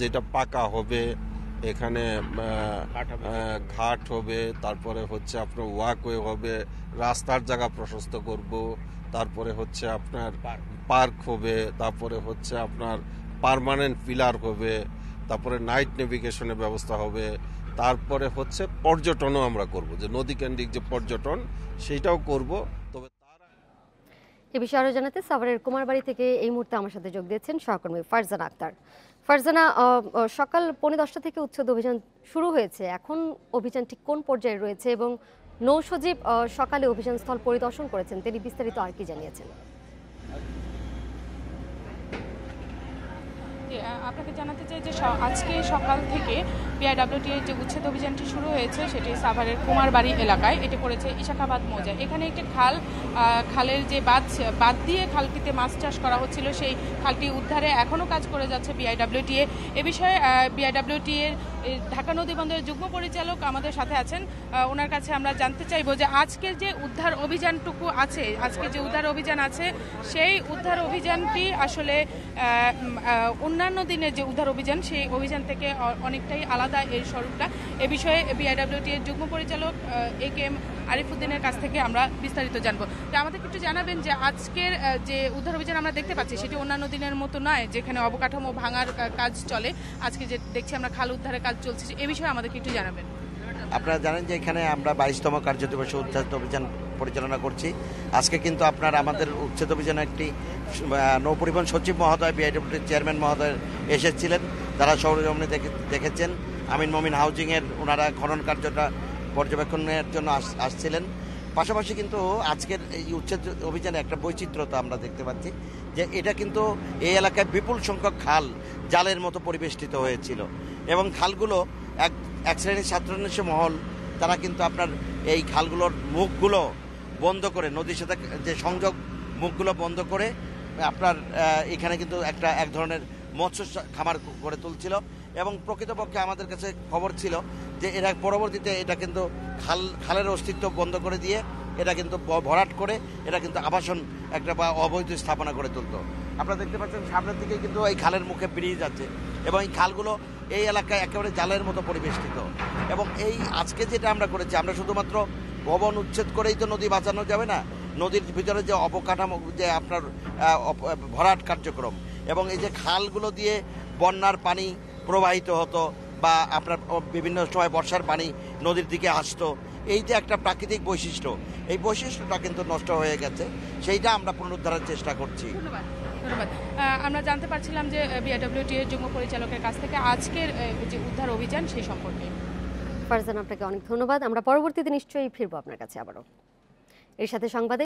যেটা পাকা হবে, এখানে ঘাট হবে, তারপরে হচ্ছে আপনার ওয়াকওয়ে হবে, রাস্তার জায়গা প্রশস্ত করব, তারপরে হচ্ছে আপনার পার্ক হবে, তারপরে হচ্ছে আপনার পার্মানেন্ট পিলার হবে, তারপরে নাইট নেভিগেশনের ব্যবস্থা হবে, তারপরে হচ্ছে পর্যটনও আমরা করব, যে নদীকেন্দ্রিক যে পর্যটন সেইটাও করব। তবে এ বিষয়ে আরো জানাতে সাভারের কুমারবাড়ি থেকে এই মুহূর্তে আমার সাথে যোগ দিয়েছেন সহকর্মী ফারজানা আক্তার। ফারজানা, সকাল 10:45 থেকে উচ্ছেদ অভিযান শুরু হয়েছে, এখন অভিযান ঠিক কোন পর্যায়ে রয়েছে এবং নৌসচিব সকালে অভিযান স্থল পরিদর্শন করেছেন, তিনি বিস্তারিত আর কি জানিয়েছেন? আপনাকে জানাতে চাই যে আজকে সকাল থেকে বিআইডব্লিউটি এর যে উচ্ছেদ অভিযানটি শুরু হয়েছে সেটি সাভারের কুমারবাড়ি এলাকায়, এটি পড়েছে ইশাখাবাদ মৌজায়। এখানে একটি খালের যে বাঁধ দিয়ে খালটিতে মাছ চাষ করা হচ্ছিল, সেই খালটি উদ্ধারে এখনও কাজ করে যাচ্ছে বিআইডব্লিউটি। এ বিষয়ে বিআইডব্লিউটি এর ঢাকা নদী বন্দরের যুগ্ম পরিচালক আমাদের সাথে আছেন, ওনার কাছে আমরা জানতে চাইবো যে আজকের যে উদ্ধার অভিযানটুকু আছে, আজকে যে উদ্ধার অভিযান আছে সেই উদ্ধার অভিযানটি আসলে অন্যান্য দিনের যে উদ্ধার অভিযান সেই অভিযান থেকে অনেকটাই আলাদা এই স্বরূপটা। এ বিষয়ে বিআইডব্লিউটি এর যুগ্ম পরিচালক AKM আরিফুদ্দিনের কাছ থেকে আমরা বিস্তারিত জানবো। তো আমাদের একটু জানাবেন যে আজকের যে উদ্ধার অভিযান আমরা দেখতে পাচ্ছি সেটি অন্যান্য দিনের মতো নয়, যেখানে অবকাঠামো ভাঙার কাজ চলে, আজকে যে দেখছি আমরা খাল উদ্ধারের কাজ চলছে, এ বিষয়ে আমাদেরকে একটু জানাবেন। আপনারা জানেন যে এখানে আমরা 22তম কার্য দিবসে উচ্ছেদ অভিযান পরিচালনা করছি। আজকে কিন্তু আপনার আমাদের উচ্ছেদ অভিযানে একটি নৌপরিবহন সচিব মহোদয়, বিআইডব্লিউটির চেয়ারম্যান মহোদয় এসেছিলেন, তারা সৌরজমিনে দেখেছেন। আমিন মমিন হাউজিংয়ের ওনারা খনন কার্যটা পর্যবেক্ষণের জন্য আসছিলেন। পাশাপাশি কিন্তু আজকের এই উচ্ছেদ অভিযানে একটা বৈচিত্র্যতা আমরা দেখতে পাচ্ছি, যে এটা কিন্তু এই এলাকায় বিপুল সংখ্যক খাল জালের মতো পরিবেষ্টিত হয়েছিল, এবং খালগুলো এক শ্রেণীর ছাত্রাংশ মহল তারা কিন্তু আপনার এই খালগুলোর মুখগুলো বন্ধ করে, নদীর সাথে যে সংযোগ মুখগুলো বন্ধ করে আপনার এখানে কিন্তু এক ধরনের মৎস্য খামার করে তুলছিল। এবং প্রকৃতপক্ষে আমাদের কাছে খবর ছিল যে এরা পরবর্তীতে এটা কিন্তু খালের অস্তিত্ব বন্ধ করে দিয়ে এটা কিন্তু ভরাট করে এটা কিন্তু আবাসন একটা বা অবৈধ স্থাপনা করে তুলত। আপনারা দেখতে পাচ্ছেন সামনের দিকে কিন্তু এই খালের মুখে ব্রিজ আছে, এবং এই খালগুলো এই এলাকায় একেবারে জালের মতো পরিবেষ্টিত। এবং এই আজকে যেটা আমরা করেছি, আমরা শুধুমাত্র ভবন উচ্ছেদ করেই তো নদী বাঁচানো যাবে না, নদীর ভিতরে যে অবকাঠামো, যে আপনার ভরাট কার্যক্রম, এবং এই যে খালগুলো দিয়ে বন্যার পানি প্রবাহিত হতো বা আপনার বিভিন্ন সময় বর্ষার পানি নদীর দিকে আসতো, এই যে একটা প্রাকৃতিক বৈশিষ্ট্য, এই বৈশিষ্ট্যটা কিন্তু নষ্ট হয়ে গেছে, সেইটা আমরা পুনরুদ্ধারের চেষ্টা করছি। ধন্যবাদ। আমরা জানতে পারছিলাম যে বিআইডব্লিউটি এর যুগ্ম পরিচালকের কাছ থেকে আজকের যে উদ্ধার অভিযান সেই সম্পর্কে। ফারজানা, আপনাকে অনেক ধন্যবাদ। আমরা পরবর্তীতে নিশ্চয়ই ফিরবো আপনার কাছে আবারও। এর সাথে সংবাদে